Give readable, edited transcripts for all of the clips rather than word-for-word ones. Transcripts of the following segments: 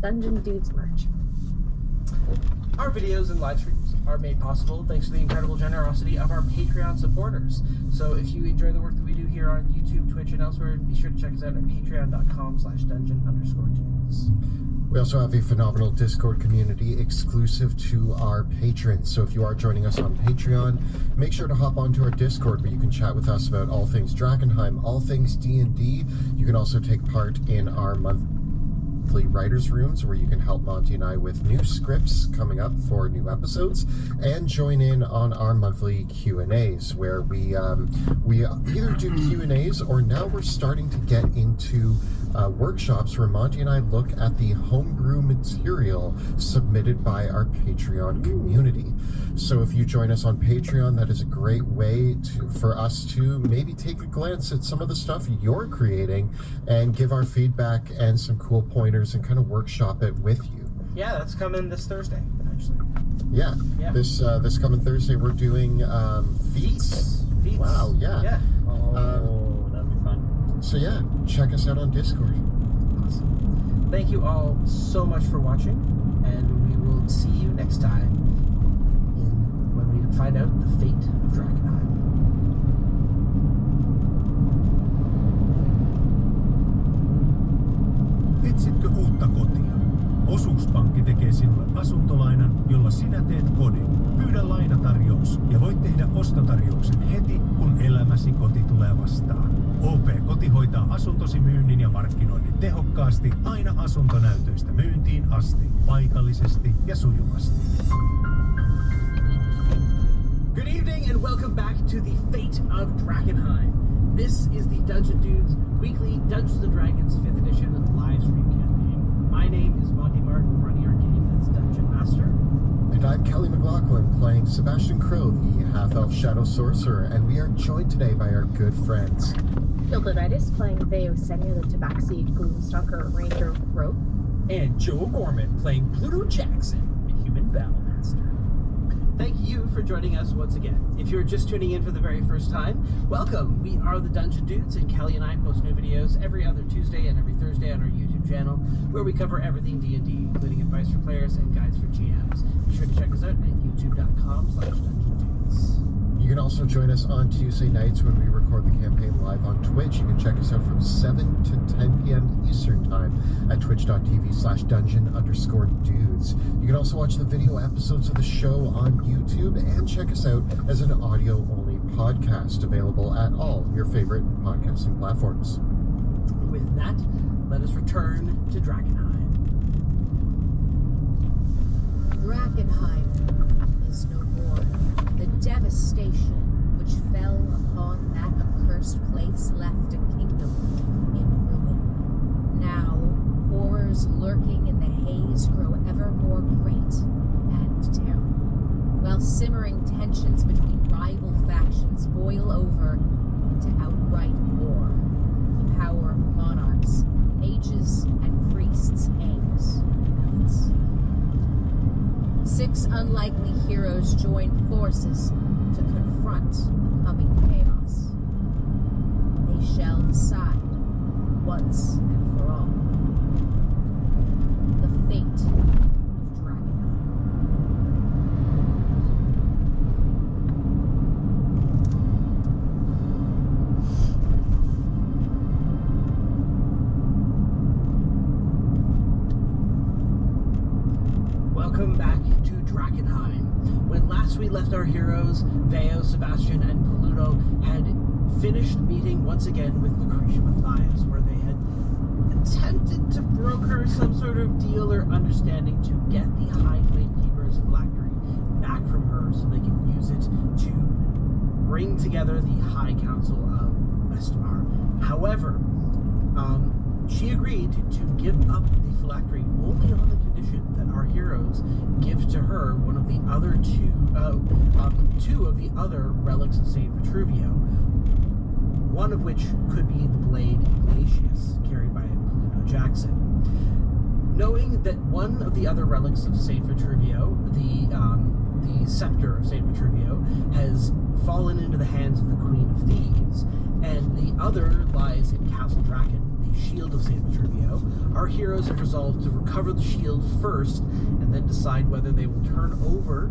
Dungeon Dudes merch. Our videos and live streams are made possible thanks to the incredible generosity of our Patreon supporters. So if you enjoy the work that we do here on YouTube, Twitch, and elsewhere, be sure to check us out at patreon.com/dungeon_dudes. We also have a phenomenal Discord community exclusive to our patrons. So if you are joining us on Patreon, make sure to hop onto our Discord where you can chat with us about all things Drakenheim, all things D&D. You can also take part in our monthly writers' rooms where you can help Monty and I with new scripts coming up for new episodes, and join in on our monthly Q&As where we either do Q&As or now we're starting to get into workshops where Monty and I look at the homebrew material submitted by our Patreon community. So if you join us on Patreon, that is a great way for us to maybe take a glance at some of the stuff you're creating and give our feedback and some cool pointers and kind of workshop it with you. Yeah, that's coming this Thursday, actually. Yeah. This coming Thursday we're doing Feats. Wow, yeah. Yeah. Oh, that'd be fun. So yeah, check us out on Discord. Awesome. Thank you all so much for watching, and we will see you next time when we find out the fate of Drakenheim. Etsitkö uutta kotia? Osuuspankki tekee sinulle asuntolainan, jolla sinä teet kodin. Pyydä lainatarjous ja voit tehdä ostotarjouksen heti, kun elämäsi koti tulee vastaan. OP-koti hoitaa asuntosi myynnin ja markkinoinnin tehokkaasti aina asuntonäytöistä myyntiin asti, paikallisesti ja sujuvasti. Good evening and welcome back to the Fate of Drakenheim. This is the Dungeon Dudes weekly Dungeons & Dragons 5th edition live stream campaign. My name is Monty Martin, running our game as Dungeon Master. And I'm Kelly McLaughlin, playing Sebastian Crow, the half-elf shadow sorcerer, and we are joined today by our good friends. Gilditis playing Veo Senya, the Tabaxi Gloomstalker Ranger Rogue. And Joe Gorman playing Pluto Jackson, the human battlemaster. Thank you for joining us once again. If you're just tuning in for the very first time, welcome. We are the Dungeon Dudes, and Kelly and I post new videos every other Tuesday and every Thursday on our YouTube channel, where we cover everything D&D, including advice for players and guides for GMs. Be sure to check us out at youtube.com/dungeondudes. You can also join us on Tuesday nights when we record the campaign live on Twitch. You can check us out from 7 to 10 p.m. Eastern Time at twitch.tv/dungeon_dudes. You can also watch the video episodes of the show on YouTube and check us out as an audio-only podcast available at all your favorite podcasting platforms. With that, let us return to Drakenheim. Drakenheim is no more. The devastation which fell upon that accursed place left a kingdom in ruin. Now, horrors lurking in the haze grow ever more great and terrible, while simmering tensions between rival factions boil over into outright war. The power of monarchs, mages, and priests hangs in the balance. 6 unlikely heroes join forces to confront the coming chaos. They shall decide, once and for all, the fate of Drakenheim. Welcome back to Drakenheim. When last we left our heroes, Veo, Sebastian, and Pluto had finished meeting once again with Lucretia Matthias, where they had attempted to broker some sort of deal or understanding to get the High Flamekeeper's phylactery back from her so they could use it to bring together the High Council of Westmar. However, she agreed to give up the phylactery only on the condition that our heroes give to her one of the other two of the other relics of St. Vitruvio, one of which could be the blade Ignatius, carried by Pluto Jackson. Knowing that one of the other relics of St. Vitruvio, the scepter of St. Vitruvio, has fallen into the hands of the Queen of Thieves, and the other lies in Castle Draken, the shield of St. Vitruvio, our our heroes have resolved to recover the shield first and then decide whether they will turn over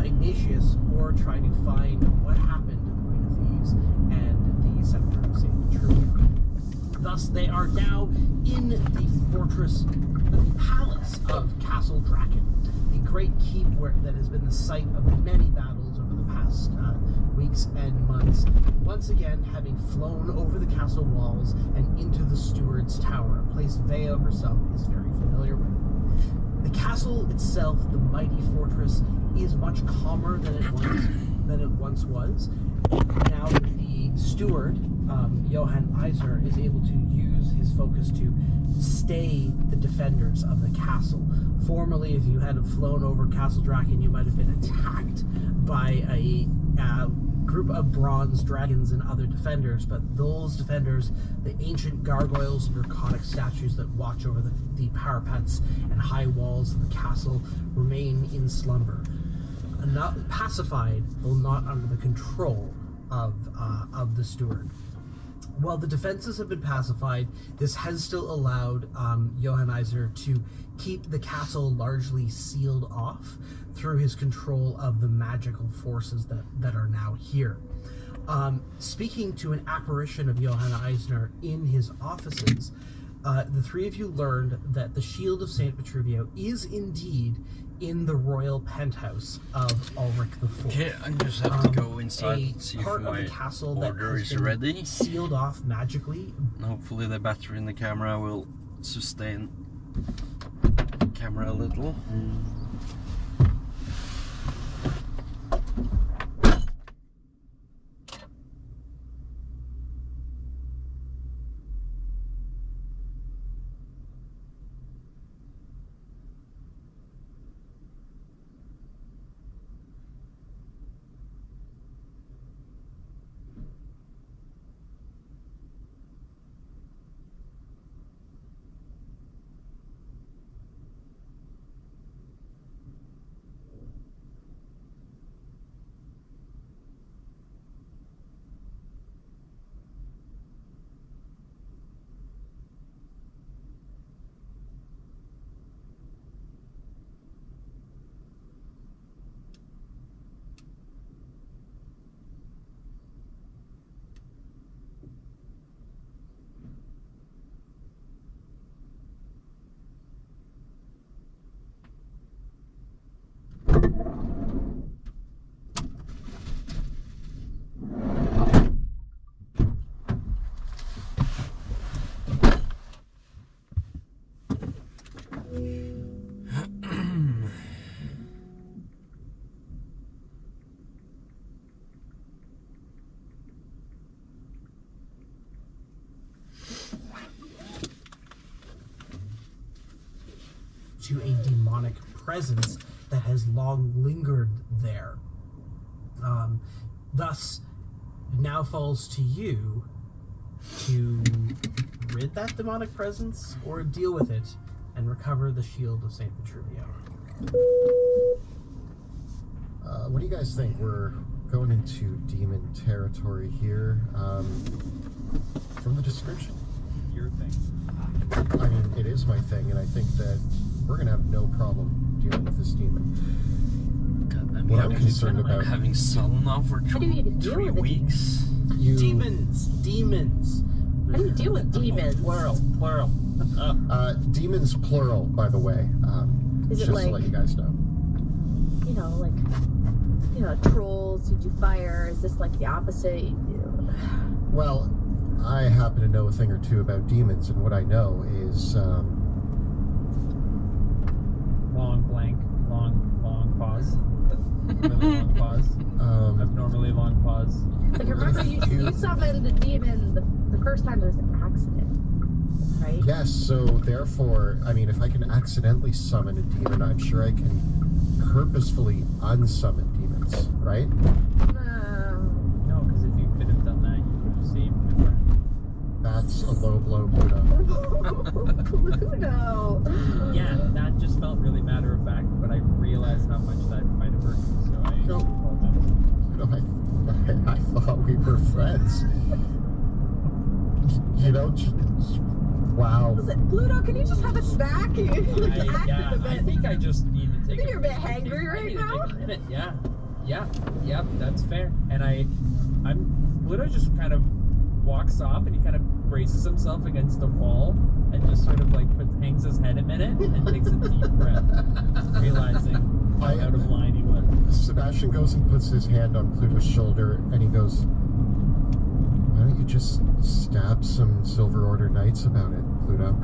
Ignatius or try to find what happened to the Queen of Thieves and the Scepter of St. Petruvia. Thus, they are now in the fortress, the palace of Castle Draken, the great keep that has been the site of many battles over the past weeks and months. Once again, having flown over the castle walls and into the Steward's Tower, a place Veo herself is very familiar with. The castle itself, the mighty fortress, is much calmer than it once was. Now the steward, Johann Eisner, is able to use his focus to stay the defenders of the castle. Formerly, if you had flown over Castle Draken, you might have been attacked by a group of bronze dragons and other defenders, but those defenders, the ancient gargoyles and draconic statues that watch over the parapets and high walls of the castle, remain in slumber. Not pacified, though not under the control of the steward. While the defenses have been pacified, this has still allowed Johann Eisner to keep the castle largely sealed off through his control of the magical forces that are now here. Speaking to an apparition of Johann Eisner in his offices, the three of you learned that the Shield of St. Petruvio is indeed in the royal penthouse of Ulrich IV. Okay, I just have to go inside and see if part of my the castle order that is has been ready. sealed off magically. Hopefully the battery in the camera will sustain the camera a little. To a demonic presence that has long lingered there. Thus, it now falls to you to rid that demonic presence or deal with it and recover the Shield of St. Petruvio. What do you guys think? We're going into demon territory here. From the description, Your thing. I mean, it is my thing, and I think that we're gonna have no problem dealing with this demon. God, I'm What I'm having- concerned I'm about- having sun now for How do you even deal 3 with it? weeks. You, Demons! How do you deal with demons? Plural. demons plural, by the way. Is it just to like- let you guys know. You know, like, trolls, you do fire. Is this like the opposite? Well, I happen to know a thing or two about demons, and what I know is Long blank. Long pause. Really long pause. Abnormally long pause. Like, remember, you summoned the demon the first time there was an accident, right? yes, so therefore, I mean, if I can accidentally summon a demon, I'm sure I can purposefully unsummon demons, right? No, because if you could have done that, you would have saved your friend. That's a low blow, Pluto. Pluto! Yeah, that just felt really matter of fact, but I realized how much that might have hurt you, so I No. apologize. I thought we were friends. You know, Wow. Listen, Pluto, can you just have a snack? You look active a I bit. think I just need to take. I think you're a bit I hangry I right need to now. take a minute. Yeah, that's fair. And Pluto just kind of walks off and he kind of braces himself against the wall and just sort of like hangs his head a minute and takes a deep breath, realizing how out of line he was. Sebastian goes and puts his hand on Pluto's shoulder and he goes, "Why don't you just stab some Silver Order Knights about it, Pluto?"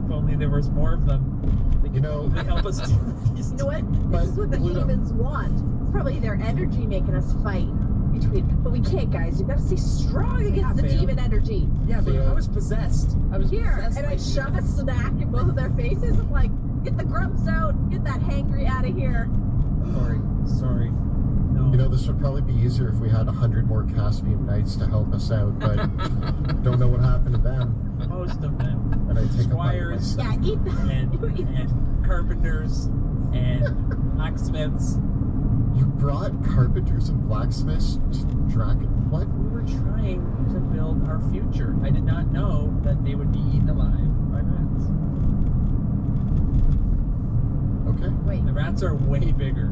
If only there was more of them. They could probably help us do these. You know what? But This is what the Pluto- demons want. It's probably their energy making us fight between. But we can't, guys. You gotta stay strong against the Fail. demon energy. Yeah, but I was possessed. I was Here, possessed and by I shove a demons. snack in both of their faces. I'm like, get the grumps out. Get that hangry out of here. Sorry. No. You know, this would probably be easier if we had 100 more Caspian Knights to help us out, but don't know what happened to them. Most of them. And I take Squires. a bite Yeah, eat that. and carpenters and blacksmiths. You brought carpenters and blacksmiths to Draken? What? We were trying to build our future. I did not know that they would be eaten alive by rats. Okay. Wait, The rats are way bigger.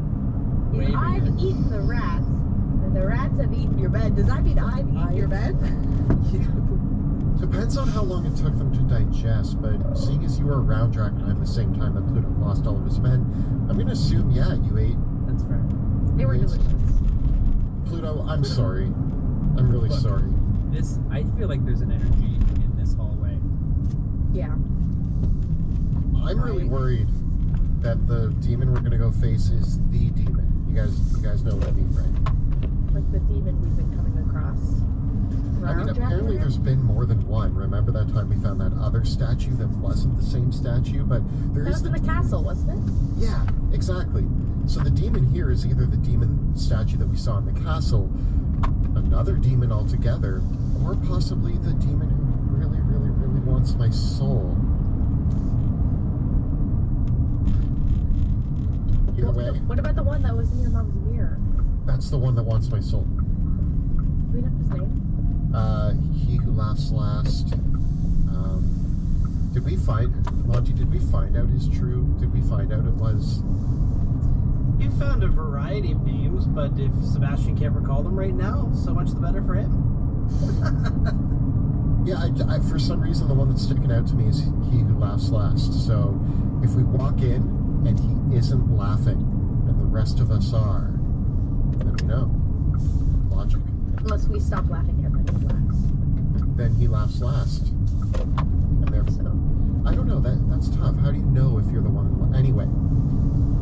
Way if I've bigger. eaten the rats, and the rats have eaten your bed, does that mean I've eaten your bed? Depends on how long it took them to digest, but seeing as you were around Drakenheim the same time that Pluto lost all of his men, I'm going to assume, yeah, you ate. That's fair. They were Yes. delicious. Pluto, I'm sorry. I'm really Look. sorry. I feel like there's an energy in this hallway. Yeah. I'm really worried that the demon we're going to go face is the demon. You guys know what I mean, right? Like the demon we've been coming across. I mean, Around apparently Drakenheim? there's been more than one. Remember that time we found that other statue that wasn't the same statue, but there That is was in the castle, wasn't it? Yeah, exactly. So the demon here is either the demon statue that we saw in the castle, another demon altogether, or possibly the demon who really, really, really wants my soul. Either way, What about the one that was in your mom's mirror? that's the one that wants my soul. Do we know his name? He who laughs last. Did we find out his true? Did we find out it was? You found a variety of names, but if Sebastian can't recall them right now, so much the better for him. Yeah, I for some reason the one that's sticking out to me is he who laughs last. So if we walk in and he isn't laughing, and the rest of us are, then we know. Logic. Unless we stop laughing and then he laughs. Then he laughs last. And therefore, So, I don't know. That's tough. How do you know if you're the one? Anyway,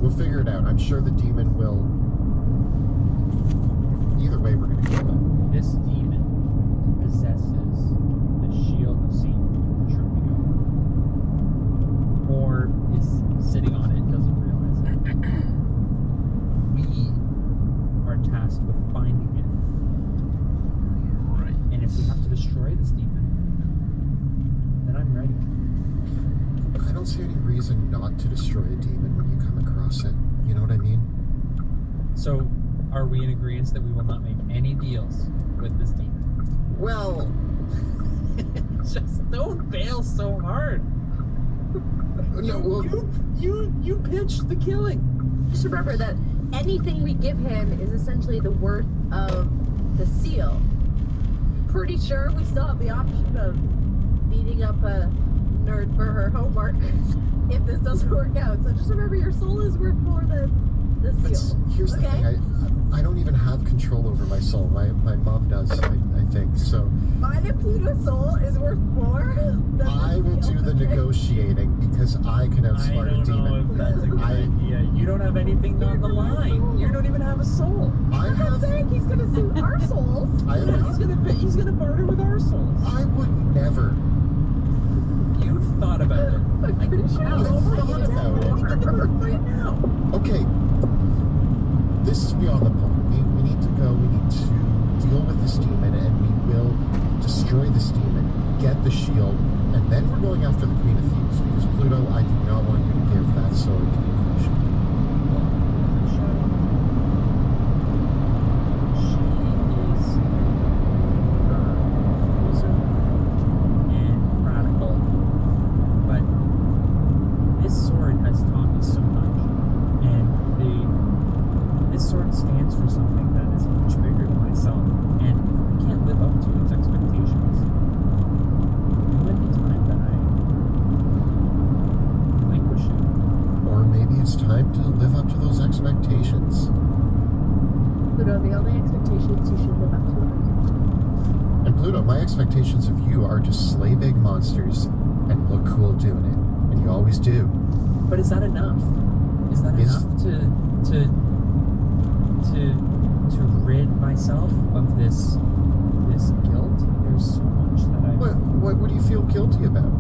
we'll figure it out. I'm sure the demon will. Either way, we're gonna kill it. This demon possesses the shield of Saint Trubio. Or is sitting on it, doesn't realize it. We are tasked with finding it. Right. And if we have to destroy this demon, then I'm ready. I don't see any reason not to destroy a demon when you come across it. You know what I mean? So, are we in agreement that we will not make any deals with this demon? Well, Just don't bail so hard. no, well, You pitched the killing. just remember that anything we give him is essentially the worth of the seal. Pretty sure we still have the option of beating up a nerd for her homework if this doesn't work out. So just remember your soul is worth more than the seal. here's the Okay? thing. I don't even have control over my soul. My mom does, I think. So Mine and Pluto's soul is worth more than the I will seal, do the okay? negotiating because I can I outsmart a don't know demon. if that's a good idea. You don't have anything on the line. You don't even have a soul. I I'm not have. saying he's gonna suit our souls. I have. He's gonna barter with our souls. I would never. You've thought about it. I'm pretty sure. I've thought about it. Right now. Okay. This is beyond the point. We need to go. We need to deal with this demon, and we will destroy this demon, get the shield, and then we're going after the Queen of Thieves. Because Pluto, I do not want you to give that sword to Lucretia. Pluto, my expectations of you are to slay big monsters and look cool doing it. And you always do. But is that enough? Is that Is- enough to rid myself of this guilt? There's so much that I What do you feel guilty about?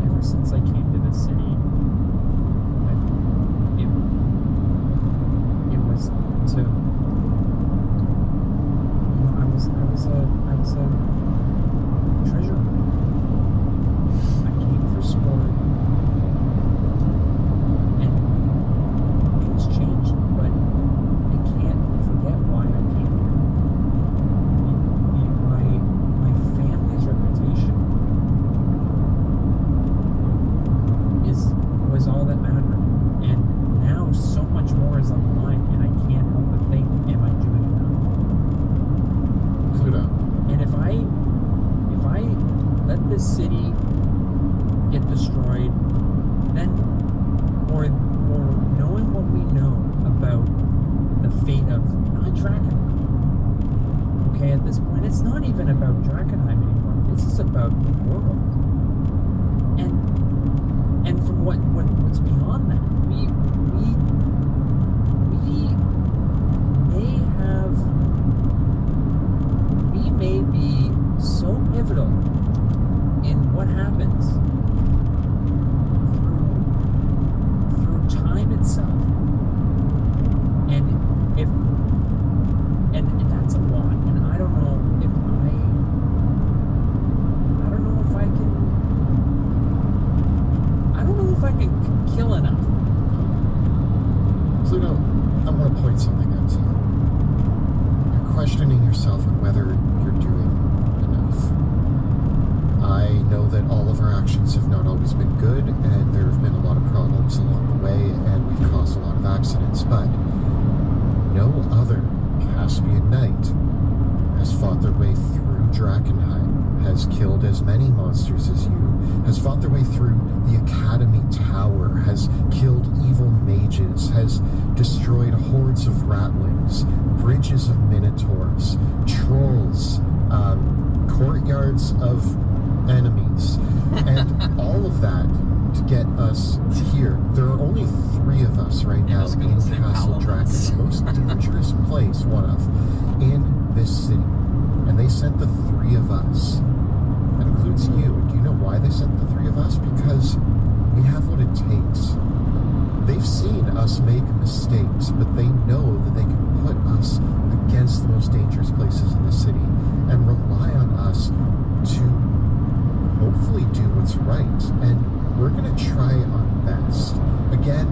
ever since I came to this city, it was to, you know, I was a treasure hunter. I came for sport, and things changed, but I can't forget why I came here. My family's reputation was all that mattered, and now so much more is on the line, and I can't help but think, am I doing enough? Pluto. And if I let this city get destroyed, then or knowing what we know about the fate of not Drakenheim. Okay, at this point, it's not even about Drakenheim anymore. It's just about the world. And from what's beyond that, we may be so pivotal in what happens through time itself. And that's a lot. And I don't know if I can kill enough. Pluto, I want to point something out to you. You're questioning yourself on whether you're doing enough. I know that all of our actions have not always been good, and there have been a lot of problems along the way, and we've caused a lot of accidents, but no other Caspian knight has fought their way through Drakenheim, has killed as many monsters as you, has fought their way through the Academy Tower, has killed evil mages, has destroyed hordes of ratlings, bridges of minotaurs, trolls, courtyards of enemies, and all of that to get us here. There are only 3 of us right now was in gonna say Castle Draken, Paladins. the most dangerous place, one of, in this city. And they sent the 3 of us. That includes you. And do you know why they sent the 3 of us? Because we have what it takes. They've seen us make mistakes, but they know that they can put us against the most dangerous places in the city and rely on us to hopefully do what's right. And we're going to try our best. Again,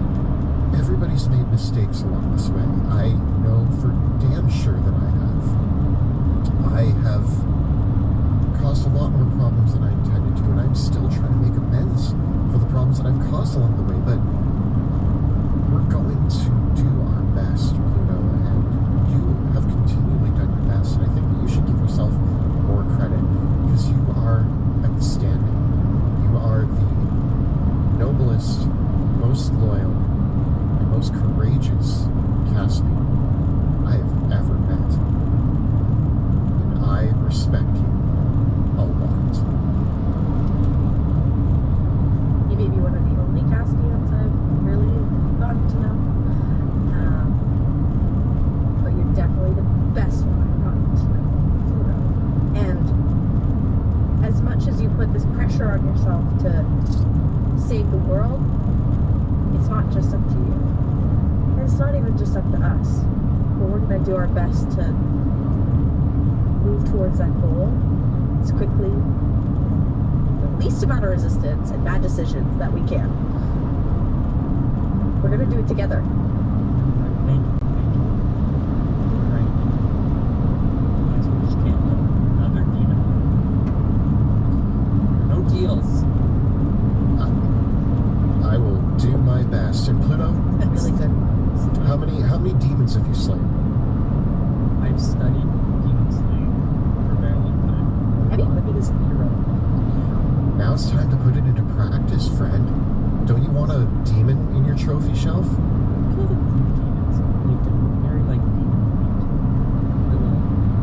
everybody's made mistakes along this way. I know for damn sure that I have. I have caused a lot more problems than I intended to, and I'm still trying to make amends for the problems that I've caused along the way, but we're going to do our best, Pluto, and you have continually done your best, and I think that you should give yourself more credit, because you are outstanding. You are the noblest, most loyal, and most courageous Caspian I have ever met. And I respect you a lot. You may be one of the only Caspians I've really gotten to know. But you're definitely the best one I've gotten to know. And as much as you put this pressure on yourself to save the world, it's not just up to you. And it's not even just up to us. But we're going to do our best to move towards that goal as quickly, the least amount of resistance and bad decisions that we can. We're going to do it together. Thank you. Right. Guess we just can't let another demon. No deals. I will do my best. And Pluto, Really good. how many demons have you slain? I've studied demon slaying for a very long time. Have you? Look at this hero. Now it's time to put it into practice, friend. Don't you want a demon in your trophy shelf? Kill the demons. They've been very like demon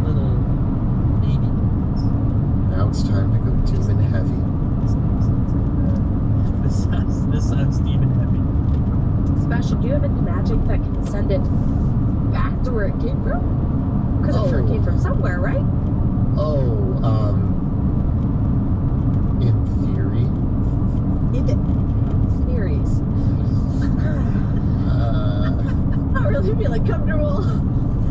little where it came from? Because I'm sure it came from somewhere, right? In theory. Theories. Not really feeling comfortable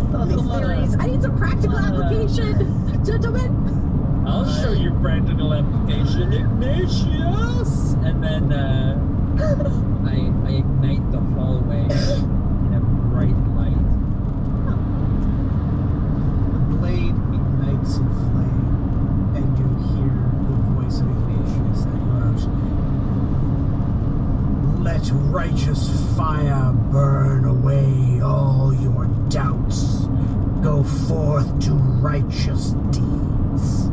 about these theories. I need some practical application, gentlemen. I'll show you practical application, Ignatius! And then I ignite the hallway in a bright light. The blade ignites in flame, and you hear the voice of Ignatius echoes. Let righteous fire burn away all your doubts. Go forth to righteous deeds.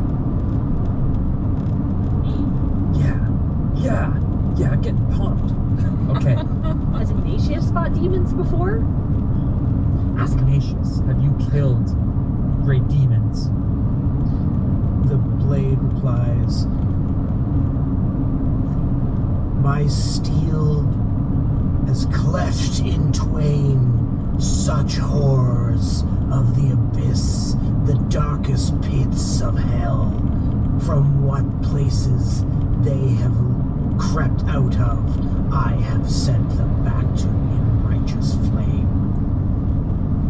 Yeah, getting pumped. Okay. Has Ignatius fought demons before? Ask Ignatius, have you killed great demons? The blade replies, my steel has cleft in twain such horrors of the abyss, the darkest pits of hell, from what places they have crept out of, I have sent them back to in righteous flame.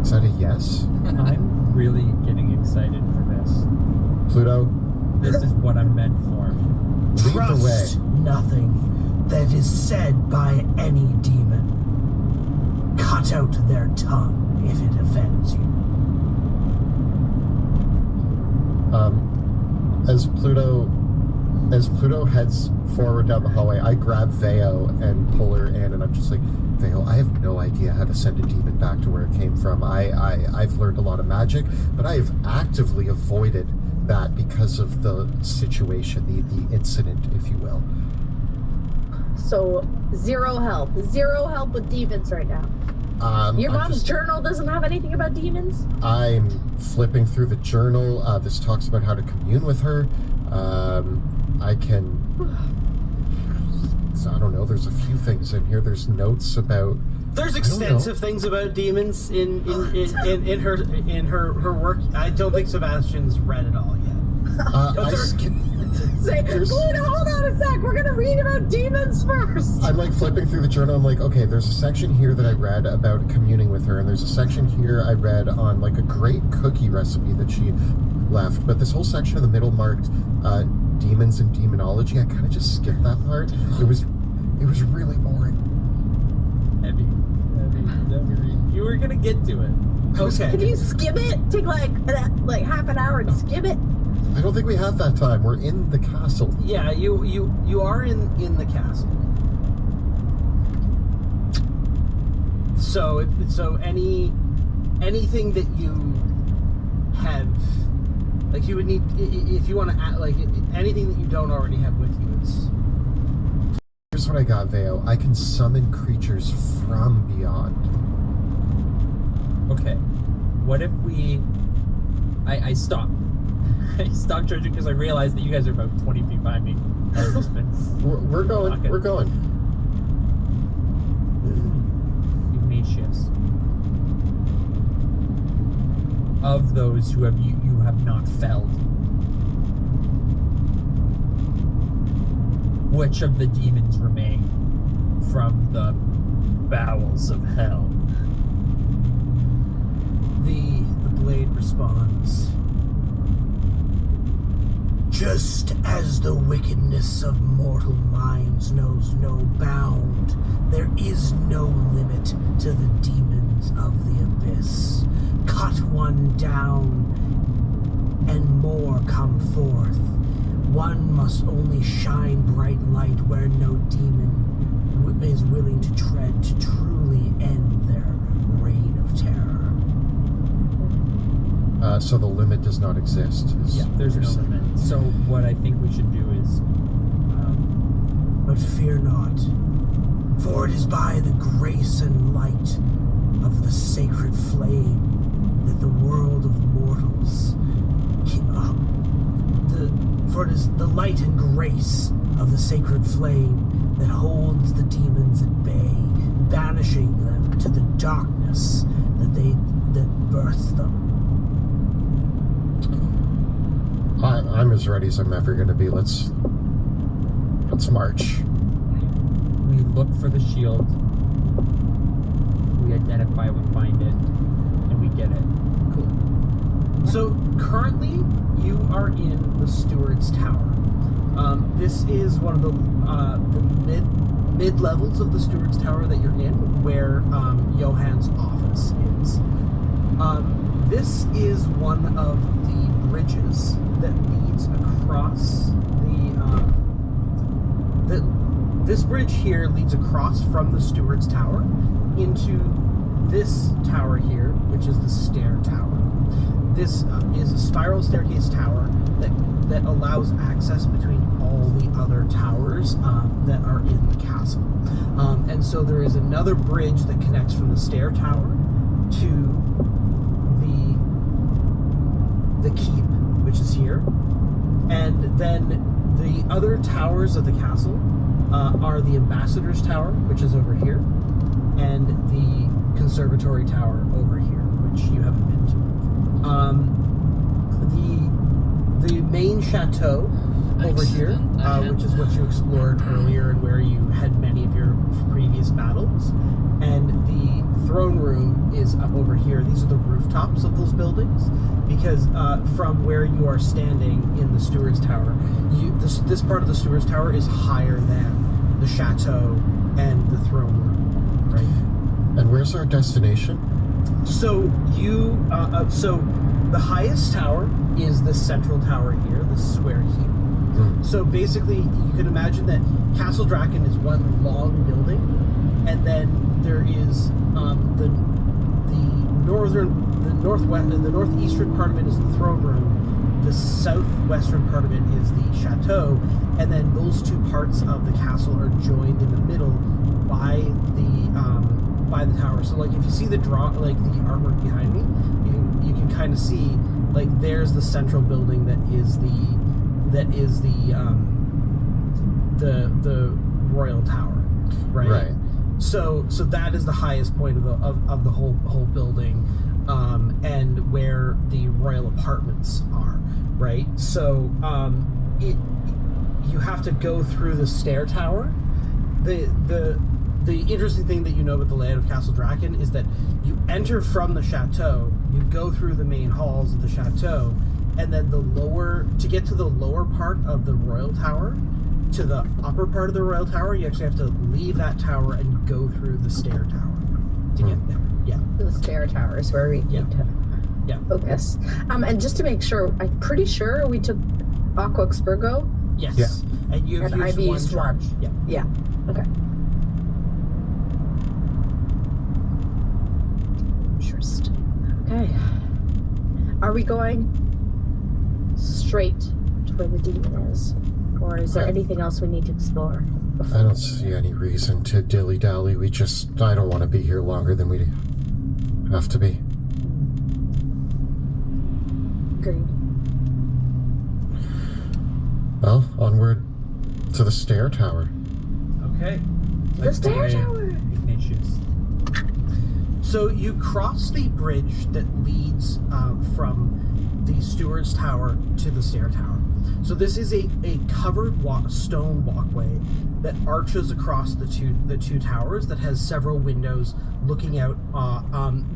Is that a yes? I'm really getting excited for this. Pluto, This is what I'm meant for. lead the way. Trust nothing that is said by any demon. Cut out their tongue if it offends you. As Pluto heads forward down the hallway, I grab Veo and pull her in, and I'm just like, Veo, I have no idea how to send a demon back to where it came from. I've learned a lot of magic, but I have actively avoided that because of the situation, the incident, if you will. So, zero help with demons right now. Your mom's journal doesn't have anything about demons? I'm flipping through the journal. This talks about how to commune with her. I don't know, there's a few things in here. There's notes about... There's extensive things about demons in her work. I don't think Sebastian's read it all yet. Say, Pluto, hold on a sec, we're gonna read about demons first. I'm like flipping through the journal. I'm like, okay, there's a section here that I read about communing with her, and there's a section here I read on like a great cookie recipe that she left. But this whole section in the middle marked demons and demonology. I kind of just skipped that part. It was really boring. Heavy. You were gonna get to it. Okay. Can you skim it? Take like half an hour and skim it? I don't think we have that time. We're in the castle. Yeah, you are in the castle. So anything that you have, like, you would need, if you want to add, like, anything that you don't already have with you, it's... Here's what I got, Veo. I can summon creatures from beyond. Okay. What if we... I stop. I stopped charging because I realized that you guys are about 20 feet behind me. I've just been We're going. walking. We're going. Ignatius. Of those who have you have not felled, which of the demons remain from the bowels of hell? The blade responds. Just as the wickedness of mortal minds knows no bound, there is no limit to the demons of the abyss. Cut one down, and more come forth. One must only shine bright light where no demon is willing to tread to truly end their reign of terror. So the limit does not exist. Yeah, there's no limit. So what I think we should do is, But fear not, for it is by the grace and light of the sacred flame that the world of mortals, for it is the light and grace of the sacred flame that holds the demons at bay, banishing them to the darkness that past them. I'm as ready as I'm ever going to be. Let's march. We look for the shield. We identify, we find it, and we get it. Cool. So currently, you are in the Steward's Tower. This is one of the mid levels of the Steward's Tower that you're in, where Johann's office is. This is one of the bridges that leads across this bridge here leads across from the Steward's Tower into this tower here, which is the Stair Tower. This is a spiral staircase tower that allows access between all the other towers that are in the castle. And so there is another bridge that connects from the Stair Tower to the keep, which is here. And then the other towers of the castle are the Ambassador's Tower, which is over here, and the Conservatory Tower over here, which you haven't been to. The main chateau over here, which is what you explored earlier and where you had many of your previous battles, and the throne room is up over here. These are the rooftops of those buildings, because from where you are standing in the Steward's Tower, this part of the Steward's Tower is higher than the chateau and the throne room, right? And where's our destination? So so the highest tower is the central tower here, the square keep. So basically, you can imagine that Castle Draken is one long building, and then there is the northeastern part of it is the throne room, the southwestern part of it is the chateau, and then those two parts of the castle are joined in the middle by the tower. So like if you see the artwork behind me, you can kind of see like there's the central building that is the royal tower, right? Right. So that is the highest point of the whole building, and where the royal apartments are, right? So you have to go through the stair tower. The interesting thing that you know about the layout of Castle Draken is that you enter from the chateau, you go through the main halls of the chateau, and then to get to the lower part of the royal tower, to the upper part of the royal tower, you actually have to leave that tower and go through the stair tower to get there. Yeah. The Stair Tower is where we need to focus. And just to make sure, I'm pretty sure we took Aqua Expurgo. Yes. Yeah. And you've And I've used charge. one. Yeah. Yeah. Okay. Interesting. Okay. Are we going straight to where the demon is? Or is there anything else we need to explore before? I don't see any reason to dilly-dally. I don't want to be here longer than we have to be. Agreed. Well, onward to the Stair Tower. Okay. The Stair Tower! Ignatius. So you cross the bridge that leads from the Steward's Tower to the Stair Tower. So this is a covered stone walkway that arches across the two towers that has several windows looking out.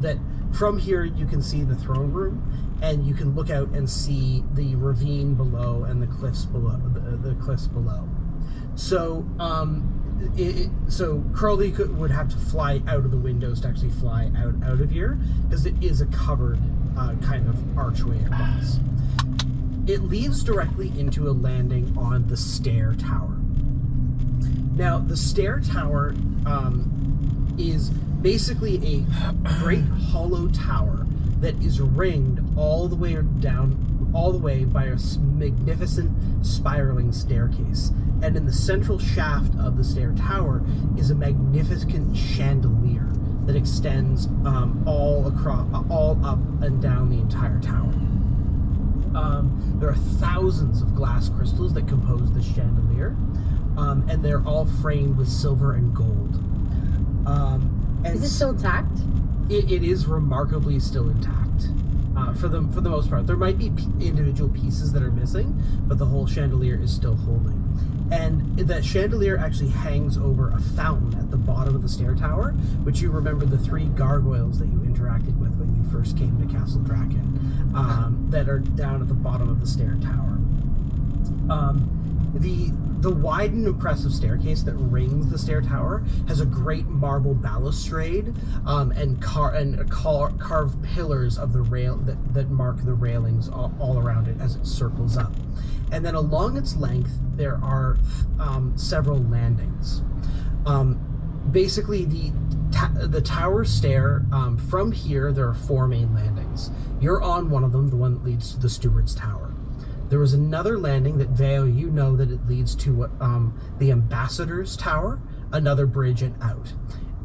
That from here you can see the throne room, and you can look out and see the ravine below and the cliffs below. The cliffs below. So so Crowley would have to fly out of the windows to actually fly out of here, because it is a covered kind of archway across. It leads directly into a landing on the Stair Tower. Now, the Stair Tower is basically a great hollow tower that is ringed all the way by a magnificent spiraling staircase. And in the central shaft of the Stair Tower is a magnificent chandelier that extends all up and down the entire tower. There are thousands of glass crystals that compose this chandelier, and they're all framed with silver and gold. Is it still intact? it is remarkably still intact for the most part. There might be individual pieces that are missing, but the whole chandelier is still holding. And that chandelier actually hangs over a fountain at the bottom of the stair tower, which you remember the 3 gargoyles that you interacted with when you first came to Castle Draken, that are down at the bottom of the stair tower. The wide and impressive staircase that rings the stair tower has a great marble balustrade and carved pillars of the rail that mark the railings all around it as it circles up. And then along its length there are several landings. Basically the tower stair, from here there are 4 main landings. You're on one of them, the one that leads to the Steward's Tower. There was another landing that Veo, you know that it leads to the Ambassador's Tower, another bridge and out.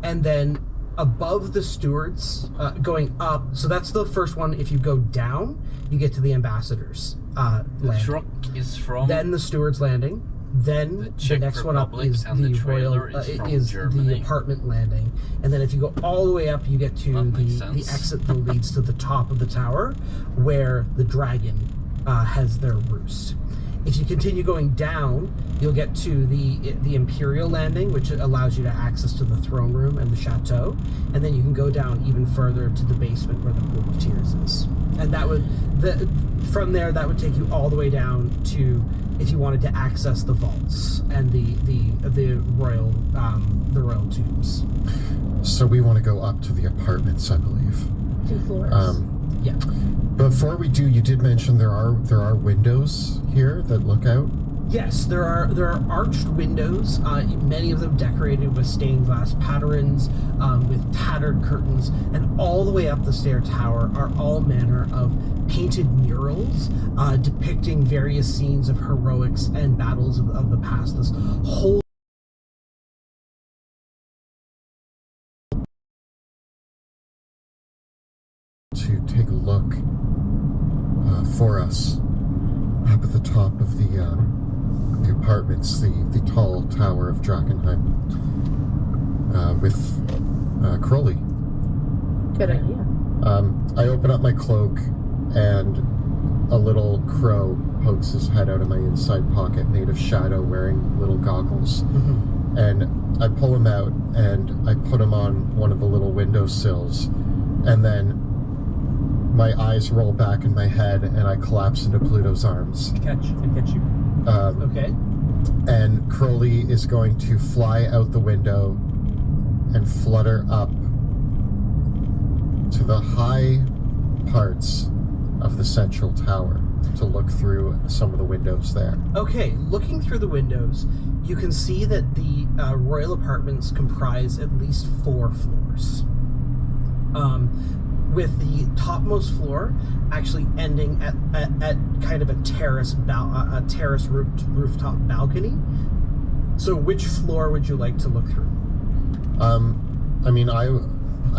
And then above the Stewards, going up, so that's the first one. If you go down, you get to the Ambassador's landing. Truck is from... Then the Steward's Landing. Then the next one up is the Royal, is the apartment landing. And then if you go all the way up, you get to the exit that leads to the top of the tower, where the dragon has their roost. If you continue going down, you'll get to the Imperial Landing, which allows you to access to the throne room and the chateau, and then you can go down even further to the basement where the Pool of Tears is. And that would, from there, that would take you all the way down to, if you wanted to access the vaults and the royal tombs. So we want to go up to the apartments, I believe. 2 floors. Yeah. Before we do, you did mention there are windows here that look out. Yes, there are arched windows, many of them decorated with stained glass patterns, with tattered curtains, and all the way up the stair tower are all manner of painted murals depicting various scenes of heroics and battles of the past. This whole to take a look for us up at the top of the apartments, the tall tower of Drakenheim, with Crowley. Good idea. I open up my cloak and a little crow pokes his head out of my inside pocket, made of shadow, wearing little goggles. Mm-hmm. And I pull him out and I put him on one of the little windowsills, and then my eyes roll back in my head and I collapse into Pluto's arms. Catch you. okay. And Crowley is going to fly out the window and flutter up to the high parts of the central tower to look through some of the windows there. Okay, looking through the windows, you can see that the royal apartments comprise at least 4 floors. With the topmost floor actually ending at kind of a terrace rooftop balcony. So which floor would you like to look through? I mean, I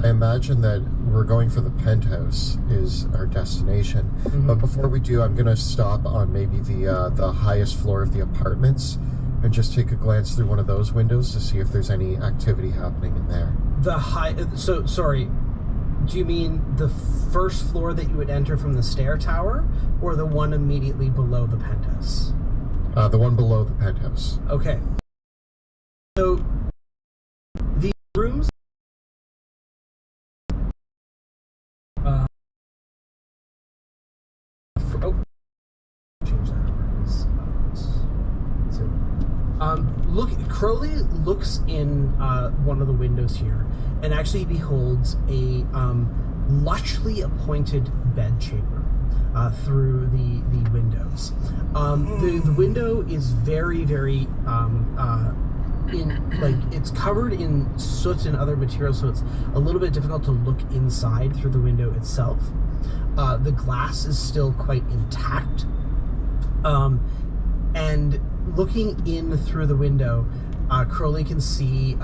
imagine that we're going for the penthouse is our destination. Mm-hmm. But before we do, I'm going to stop on maybe the highest floor of the apartments and just take a glance through one of those windows to see if there's any activity happening in there. Sorry. Do you mean the first floor that you would enter from the stair tower, or the one immediately below the penthouse? The one below the penthouse. Okay. So, the rooms... change that. Crowley looks in one of the windows here and actually beholds a lushly appointed bedchamber through the windows. The window is very, very it's covered in soot and other materials, so it's a little bit difficult to look inside through the window itself. The glass is still quite intact, and looking in through the window, Crowley can see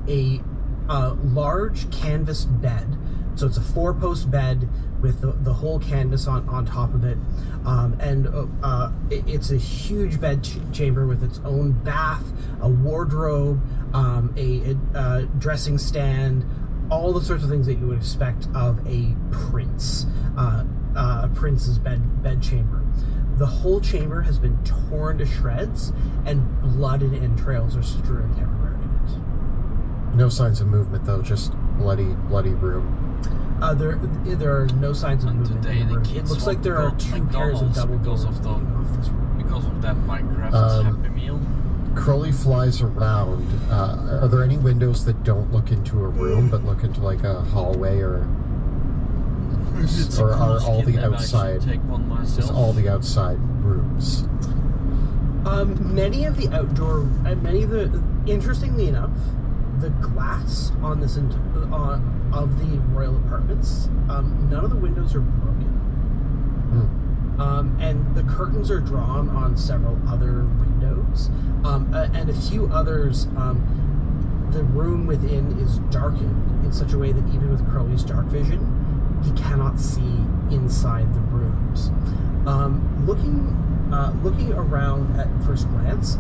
a large canvas bed. So it's a 4-post bed with the whole canvas on top of it, and it's a huge bed chamber with its own bath, a wardrobe, a dressing stand, all the sorts of things that you would expect of a prince, a prince's bed chamber. The whole chamber has been torn to shreds, and blood and entrails are strewn everywhere in it. No signs of movement though, just bloody room. There are no signs of And movement today in the the room. kids It looks like want there to are go to 2 pairs of McDonald's double because doors of the- leading off this room. Because of that Minecraft Happy Meal. Crowley flies around. Are there any windows that don't look into a room but look into like a hallway or It's a are cool all skin, the maybe I should outside? take one Just myself. all the outside rooms? Many of the outdoor, interestingly enough, the glass on this of the royal apartments, none of the windows are broken. And the curtains are drawn on several other windows, and a few others. The room within is darkened in such a way that even with Crowley's dark vision, he cannot see inside the rooms. Looking around at first glance,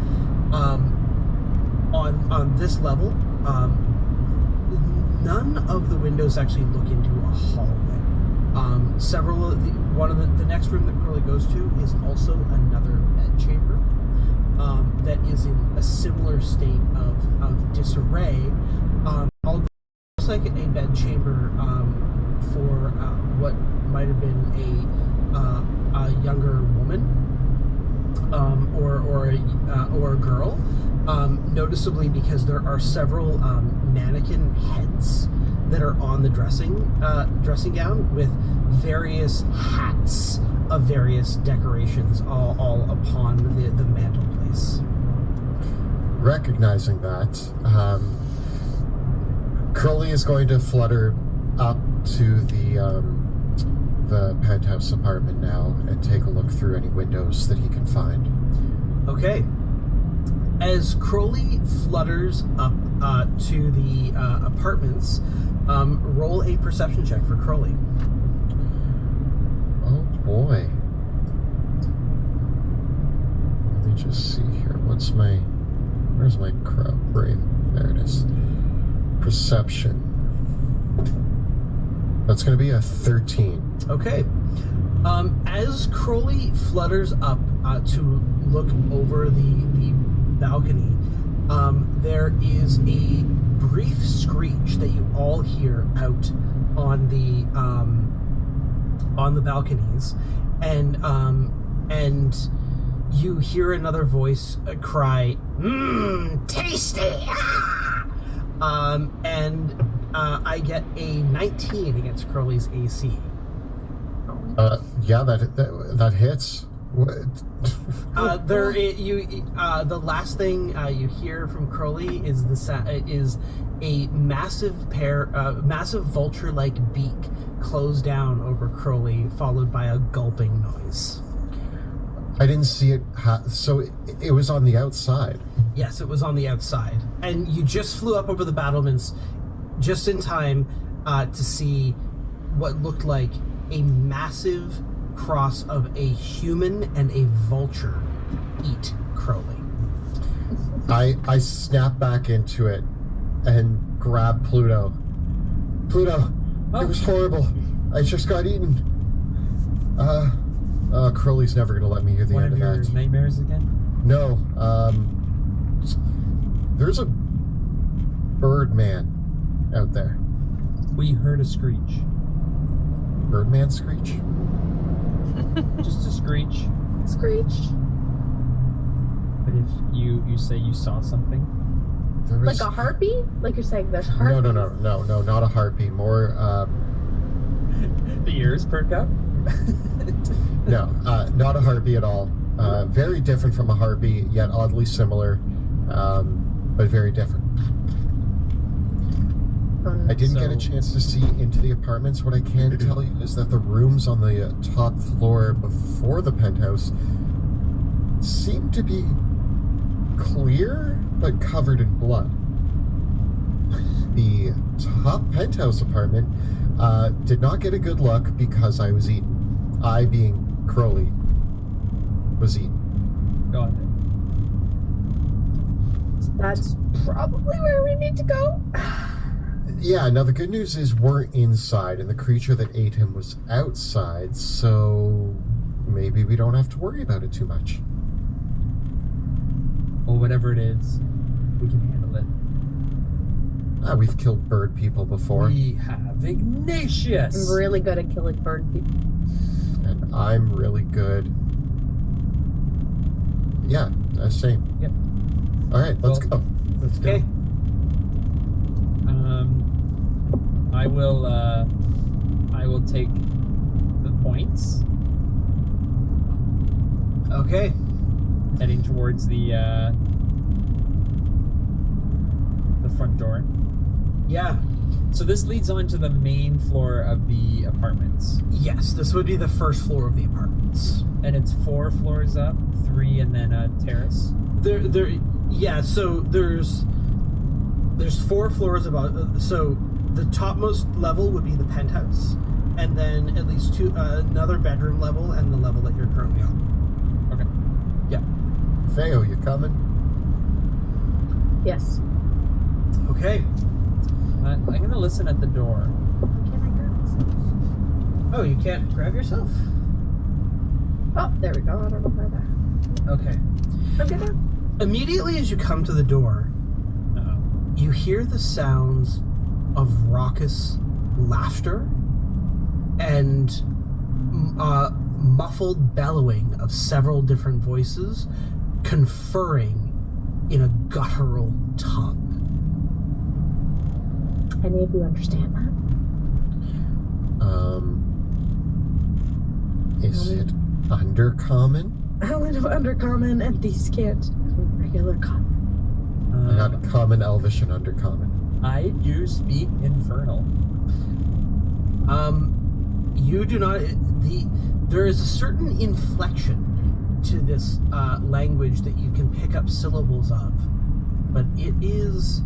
on this level, none of the windows actually look into a hallway. Several of the next room that Crowley goes to is also another bed chamber that is in a similar state of disarray. Although it looks like a bed chamber for what might have been a younger woman or a girl, noticeably because there are several mannequin heads that are on the dressing gown with various hats of various decorations all upon the mantelpiece. Recognizing that, Crowley is going to flutter up to the penthouse apartment now and take a look through any windows that he can find. Okay. As Crowley flutters up to the apartments, roll a perception check for Crowley. Oh boy. Let me just see here. Where's my brave? There it is. Perception. That's going to be a 13. Okay. As Crowley flutters up to look over the balcony, there is a brief screech that you all hear out on the balconies, and you hear another voice cry, tasty! I get a 19 against Crowley's AC. Yeah, that hits. What? The last thing you hear from Crowley is is a massive vulture-like beak close down over Crowley, followed by a gulping noise. I didn't see it. So it was on the outside. Yes, it was on the outside, and you just flew up over the battlements just in time to see what looked like a massive cross of a human and a vulture eat Crowley. I snap back into it and grab Pluto. Pluto, It was horrible. I just got eaten. Crowley's never gonna let me hear the One end of of your that. nightmares again? No, there's a Birdman out there. We heard a screech. Birdman screech? Just a screech. Screech. But if you say you saw something, There was... Like a harpy? Like you're saying there's harpies? No, not a harpy. More, the ears perk up. no, not a harpy at all. Very different from a harpy, yet oddly similar, but very different. I didn't get a chance to see into the apartments. What I can tell you is that the rooms on the top floor before the penthouse seem to be clear, but covered in blood. The top penthouse apartment did not get a good look because I was eaten. I, being Crowley, was eaten. Got it. That's probably where we need to go. Yeah, now the good news is we're inside, and the creature that ate him was outside, so maybe we don't have to worry about it too much. Well, whatever it is, we can handle it. We've killed bird people before. We have Ignatius! I'm really good at killing bird people. And I'm really good. Yeah, same. Yep. Alright, let's Well, go. Let's go. Okay. I will take the points, Okay. heading towards the front door. Yeah. So this leads on to the main floor of the apartments. Yes, this would be the first floor of the apartments. And it's 4 floors up, 3 and then a terrace. Yeah, so there's 4 floors about, so the topmost level would be the penthouse, and then at least another bedroom level, and the level that you're currently on. Okay. Yeah. Feo, you coming? Yes. Okay. I'm going to listen at the door. Can I grab myself? Oh, you can't grab yourself? Oh, there we go. I don't know why that. Okay. I'm good now. Immediately as you come to the door, Uh-oh. you hear the sounds of raucous laughter and muffled bellowing of several different voices conferring in a guttural tongue. Any of you understand that? Is it undercommon? I only know undercommon, and these can't. Regular common. I got common, elvish, and undercommon. I do speak Infernal. You do not. There is a certain inflection to this language that you can pick up syllables of, but it is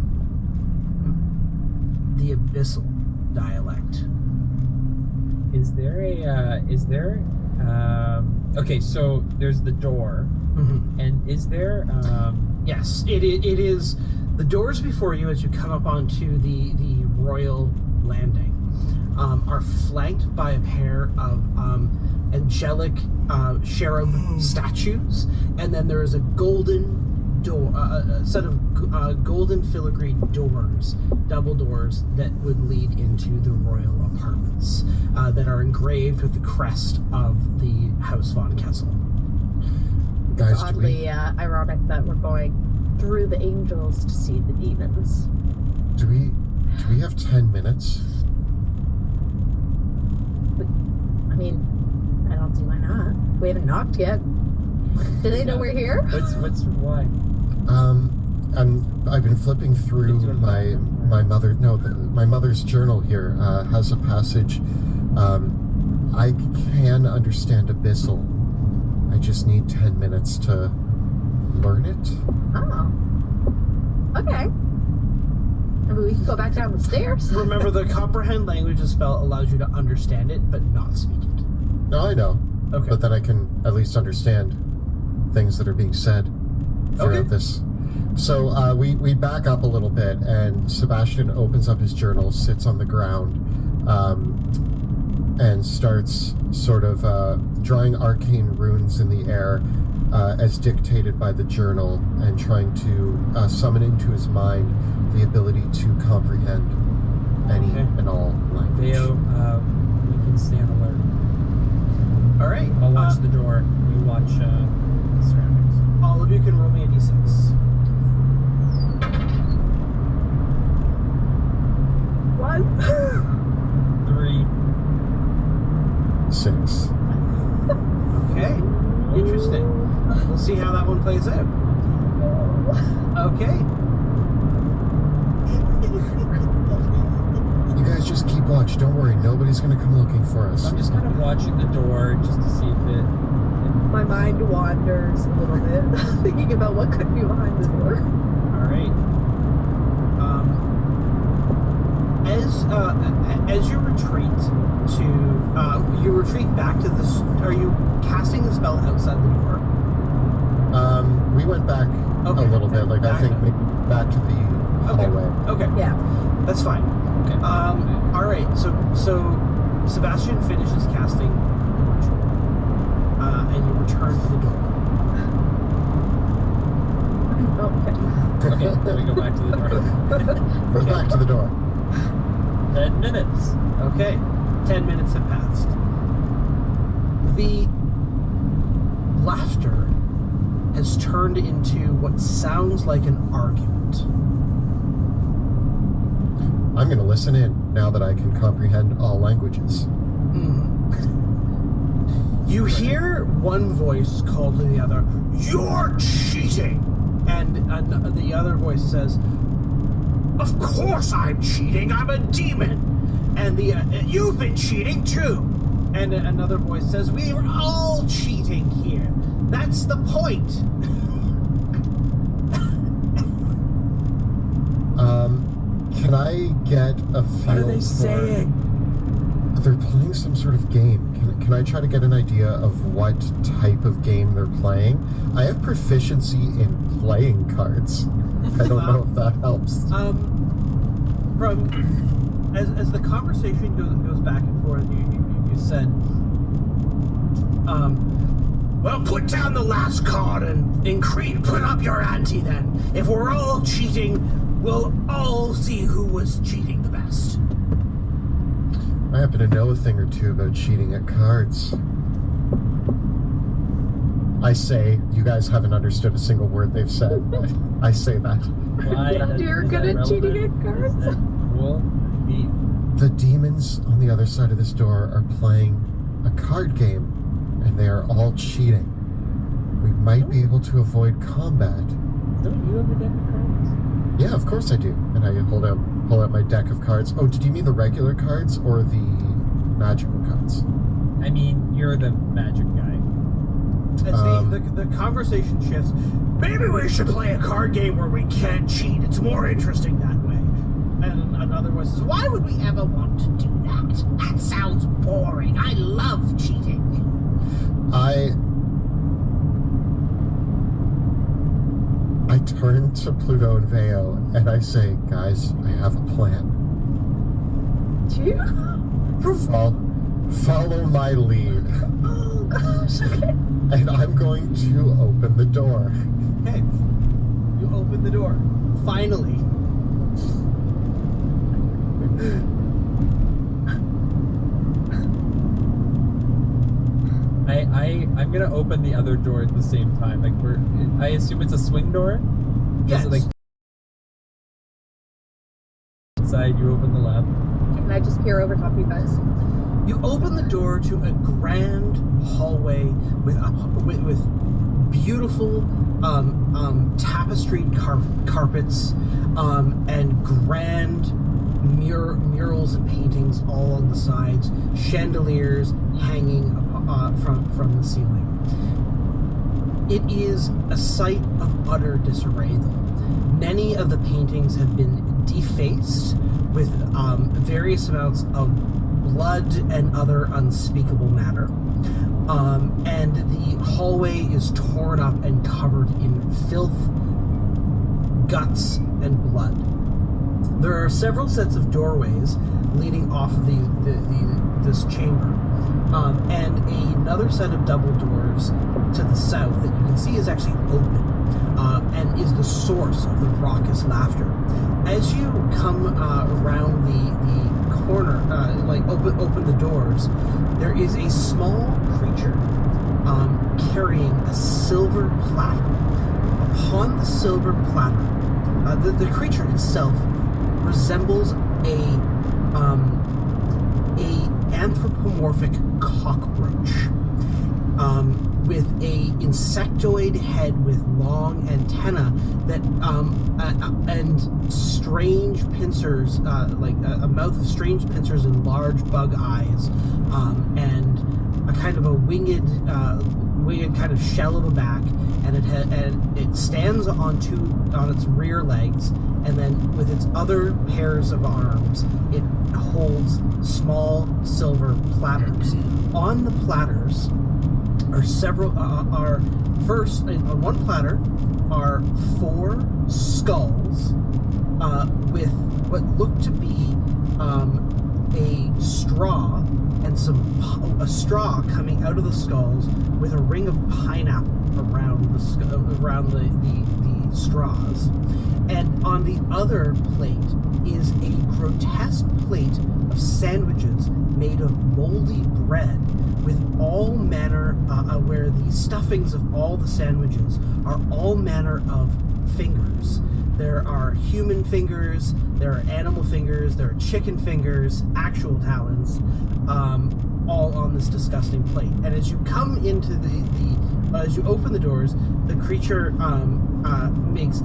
the abyssal dialect. Is there okay, so there's the door, Mm-hmm. and is there Yes, it is. The doors before you, as you come up onto the royal landing, are flanked by a pair of angelic cherub statues, and then there is a golden door, a set of golden filigree doors, double doors that would lead into the royal apartments that are engraved with the crest of the House von Kessel. Guys, It's do oddly ironic that we're going through the angels to see the demons. we have 10 minutes? I mean, I don't see why not. We haven't knocked yet. Do they know we're here? what's why? I've been flipping through my mother's journal here. Has a passage. I can understand abyssal. I just need 10 minutes to learn it. Oh. Okay. Maybe we can go back down the stairs. Remember, the comprehend languages spell allows you to understand it, but not speak it. No, I know. Okay. But then I can at least understand things that are being said throughout Okay. this. So we back up a little bit, and Sebastian opens up his journal, sits on the ground, and starts sort of drawing arcane runes in the air as dictated by the journal, and trying to summon into his mind the ability to comprehend any Okay. and all language. Theo, we can stay on alert. All right. I'll watch the door. You watch the surroundings. All of you can roll me a d6. What? 3. 6. Okay. Interesting. We'll see how that one plays out. Okay. You guys just keep watch. Don't worry. Nobody's going to come looking for us. I'm just kind of watching the door just to see if it. My mind wanders a little bit, thinking about what could be behind the door. All right. As you retreat back to this, are you casting the spell outside the door? We went back Okay. a little bit. Like, I Back think up. maybe back to the Okay. hallway. Okay. Yeah. That's fine. Okay. All right. So Sebastian finishes casting the ritual, and you return to the door. Okay, then we go back to the door. We're back to the door. 10 minutes. Okay, 10 minutes have passed. The laughter has turned into what sounds like an argument. I'm going to listen in now that I can comprehend all languages. You hear one voice call to the other, "You're cheating!" And the other voice says, "Of course I'm cheating, I'm a demon!" And "You've been cheating too!" And another voice says, "We're all cheating here. That's the point." Can I get a feel What are they for... saying? They're playing some sort of game. Can I try to get an idea of what type of game they're playing? I have proficiency in playing cards. I don't know if that helps. As the conversation goes back and forth, you said, "Well, put down the last card and Creed, put up your ante then. If we're all cheating, we'll all see who was cheating the best." I happen to know a thing or two about cheating at cards. I say, you guys haven't understood a single word they've said, but I say that. Why? You're good at cheating at cards? Is that cool? The demons on the other side of this door are playing a card game, and they are all cheating. We might be able to avoid combat. Don't you have a deck of cards? Yeah, of course I do. And I pull out my deck of cards. Oh, did you mean the regular cards or the magical cards? I mean, you're the magic guy. As the conversation shifts, "Maybe we should play a card game where we can't cheat. It's more interesting that way." And another voice says, "Why would we ever want to do that? That sounds boring. I love cheating." I turn to Pluto and Veo and I say, "Guys, I have a plan. Follow my lead." Oh gosh, okay. And I'm going to open the door. Okay, you open the door. Finally. I'm gonna open the other door at the same time. Like I assume it's a swing door. Yes. Is it like inside? You open the left. Can I just peer over top of you guys? You open the door to a grand hallway with beautiful tapestried carpets and grand murals and paintings all along the sides, chandeliers hanging from the ceiling. It is a sight of utter disarray, though. Many of the paintings have been defaced with various amounts of blood and other unspeakable matter. And the hallway is torn up and covered in filth, guts, and blood. There are several sets of doorways leading off of this chamber, and another set of double doors to the south that you can see is actually open, and is the source of the raucous laughter. As you come around the corner, open the doors, there is a small creature carrying a silver platter. Upon the silver platter, the creature itself resembles a anthropomorphic cockroach with a insectoid head with long antennae that and strange pincers, like a mouth of strange pincers and large bug eyes, and a kind of a winged kind of shell of a back, and it stands on its rear legs, and then with its other pairs of arms, it holds small silver platters. On the platters are on one platter are 4 skulls with what look to be a straw and a straw coming out of the skulls with a ring of pineapple around the straws. And on the other plate is a grotesque plate of sandwiches made of moldy bread with all manner, where the stuffings of all the sandwiches are all manner of fingers. There are human fingers, there are animal fingers, there are chicken fingers, actual talons, all on this disgusting plate. And as you come into as you open the doors, the creature makes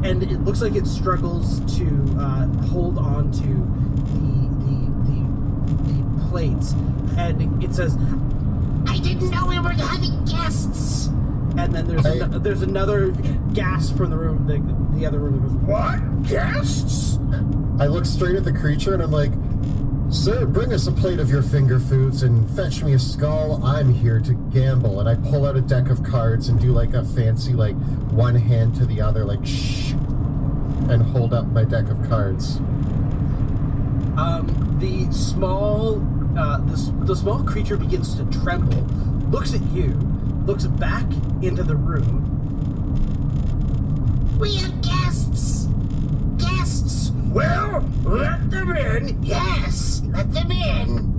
and it looks like it struggles to hold on to the plates, and it says, "I didn't know we were having guests." And then there's another gasp from the room, the other room that goes, "What? Guests?" I look straight at the creature and I'm like, "Sir, bring us a plate of your finger foods and fetch me a skull. I'm here to gamble." And I pull out a deck of cards and do like a fancy, like, one hand to the other, like, shh, and hold up my deck of cards. The small creature begins to tremble, looks at you, looks back into the room. "We have guests! Guests! Well, let them in! Yes, let them in!"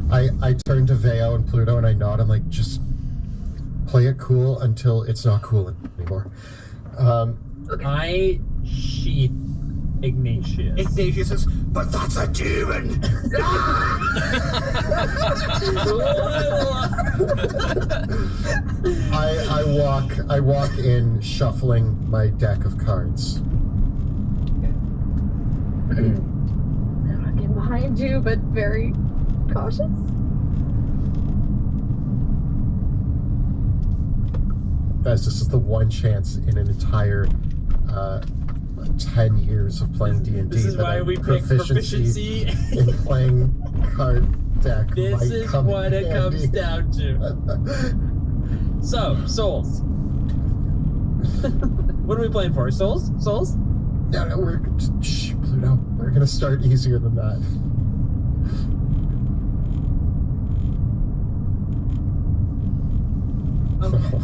I turn to Veo and Pluto and I nod. I'm like, just play it cool until it's not cool anymore. I sheath Ignatius. Ignatius says, "But that's a demon!" I walk in, shuffling my deck of cards. I'm behind you, but very cautious. Guys, this is the one chance in an entire 10 years of playing D&D This is that why we pick proficiency proficiency. in playing card deck. This might is come what in it comes handy. down to. So, souls. What are we playing for? Souls? Souls? No, shh, Pluto. We're gonna start easier than that. Okay.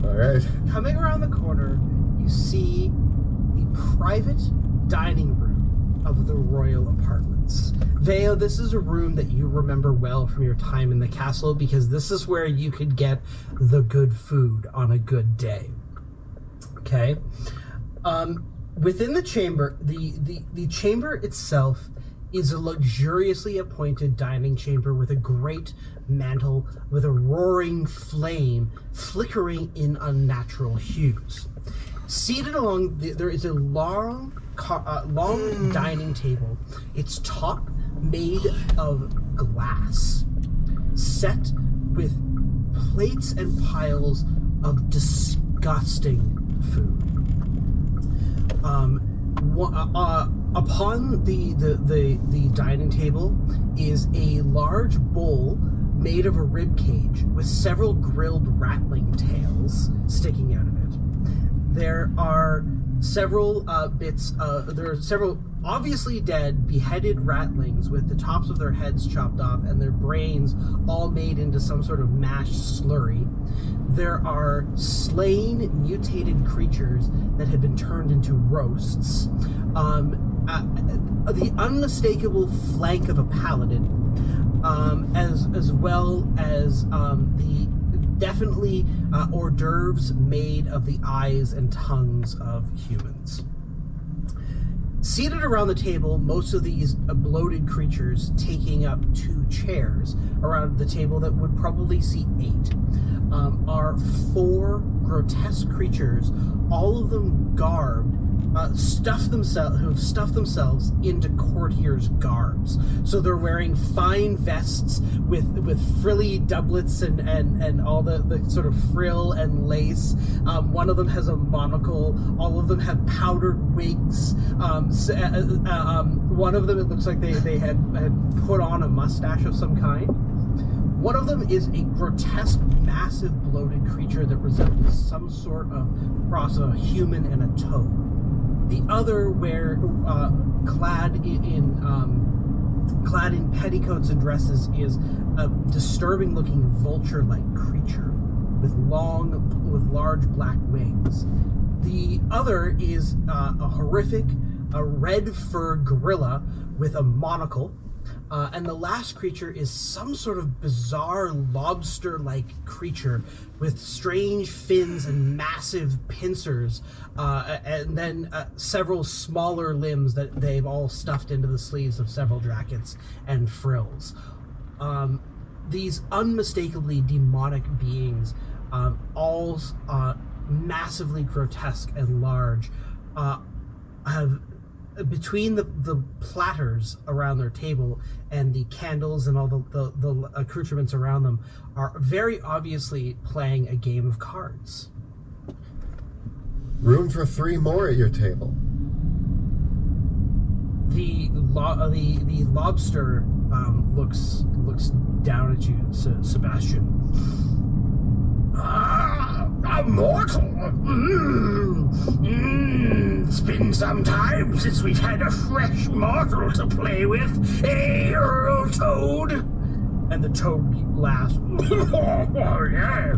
All right. Coming around the corner, you see the private dining room of the royal apartments. Veo, this is a room that you remember well from your time in the castle, because this is where you could get the good food on a good day. Okay? Within the chamber, the chamber itself is a luxuriously appointed dining chamber with a great mantle with a roaring flame flickering in unnatural hues. Seated along, there is a long dining table, its top made of glass, set with plates and piles of disgusting food. Upon the dining table is a large bowl made of a rib cage with several grilled ratling tails sticking out of it. There are several there are several obviously dead, beheaded ratlings with the tops of their heads chopped off and their brains all made into some sort of mashed slurry. There are slain, mutated creatures that have been turned into roasts. The unmistakable flank of a paladin, as well as the definitely hors d'oeuvres made of the eyes and tongues of humans. Seated around the table, most of these bloated creatures taking up 2 chairs around the table that would probably seat 8, are 4 grotesque creatures, all of them garbed, who've stuffed themselves into courtiers' garbs. So they're wearing fine vests with frilly doublets and all the sort of frill and lace. One of them has a monocle. All of them have powdered wigs. One of them, it looks like they had put on a mustache of some kind. One of them is a grotesque, massive, bloated creature that resembles some sort of cross of a human and a toad. The other, clad in petticoats and dresses, is a disturbing-looking vulture-like creature with large black wings. The other is a red fur gorilla with a monocle. And the last creature is some sort of bizarre lobster-like creature with strange fins and massive pincers, and then several smaller limbs that they've all stuffed into the sleeves of several jackets and frills. These unmistakably demonic beings, all massively grotesque and large, have, between the platters around their table and the candles and all the accoutrements around them, are very obviously playing a game of cards. Room for 3 more at your table. The lobster looks down at you, Sebastian. A mortal. It's been some time since we've had a fresh mortal to play with, eh, Earl Toad? And the toad laughs. Oh, yes.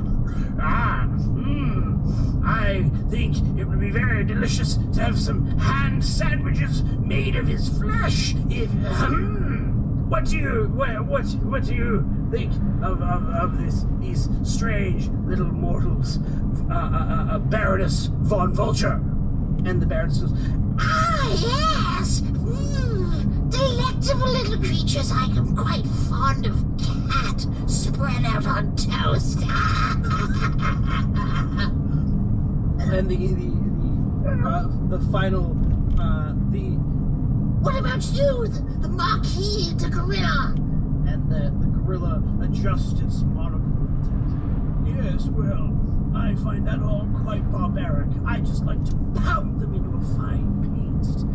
I think it would be very delicious to have some hand sandwiches made of his flesh. What do you think of these strange little mortals, Baroness von Vulture? And the Baroness goes, yes! Delectable little creatures. I am quite fond of cat spread out on toast. And the final, What about you, the Marquis de Gorilla? And the gorilla adjusts its monocle and says, yes, well, I find that all quite barbaric. I just like to pound them into a fine paste.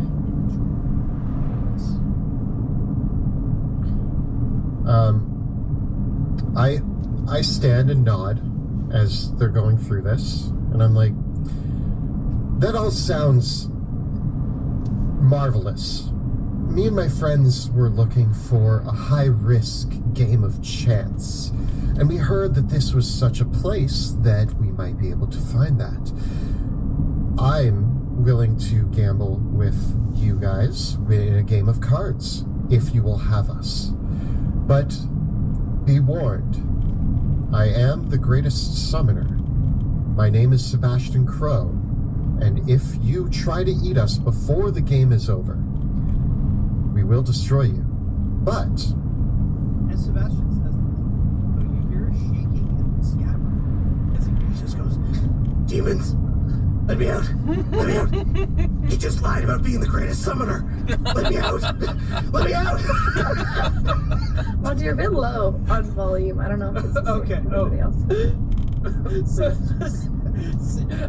I stand and nod as they're going through this, and I'm like, that all sounds marvelous. Me and my friends were looking for a high-risk game of chance, and we heard that this was such a place that we might be able to find that. I'm willing to gamble with you guys in a game of cards, if you will have us. But be warned, I am the greatest summoner. My name is Sebastian Crow, and if you try to eat us before the game is over, we will destroy you. But as Sebastian says this, you hear a shaking in the scabbard as Ignatius goes, demons, let me out! Let me out! He just lied about being the greatest summoner! Let me out! Let me out! Well, you're a bit low on volume. I don't know if it's okay. Everybody else.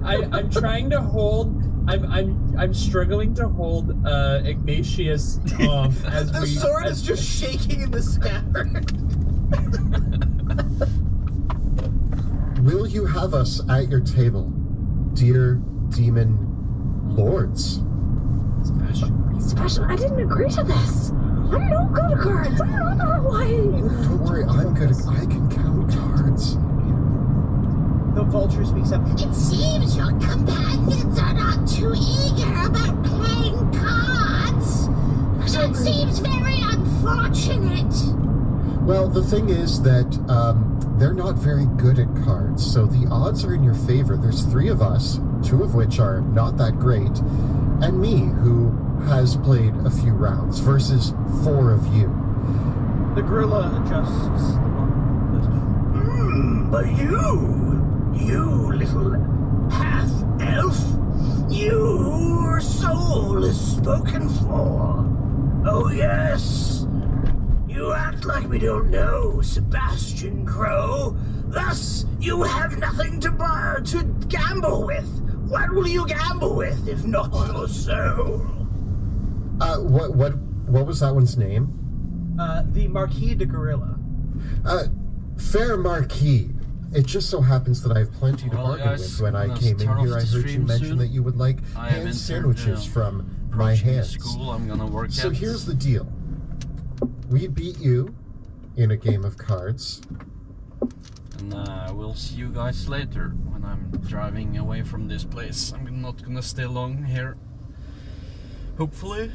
I'm trying to hold. I'm struggling to hold Ignatius as the we. The sword is just shaking in the scabbard. will you have us at your table, dear demon lords? Sebastian, I didn't agree to this. I'm no good at cards. I don't know why. Don't worry, I'm good. I can count cards. The vulture speaks up. It seems your companions are not too eager about playing cards. That seems very unfortunate. Well, the thing is that they're not very good at cards, so the odds are in your favor. There's 3 of us, 2 of which are not that great, and me, who has played a few rounds, versus 4 of you. The gorilla adjusts. But you little half-elf, your soul is spoken for. Oh yes, you act like we don't know, Sebastian Crow. Thus, you have nothing to gamble with. What will you gamble with, if not your soul? What was that one's name? The Marquis de Gorilla. Fair Marquis. It just so happens that I have plenty to Well, bargain guys, with. When I I'm gonna came in start here, off I the heard you stream mention soon. that you would like I am hand sandwiches from my approaching the hands. school I'm gonna work So at. here's the deal. We beat you in a game of cards. And we'll see you guys later when I'm driving away from this place. I'm not gonna stay long here. Hopefully.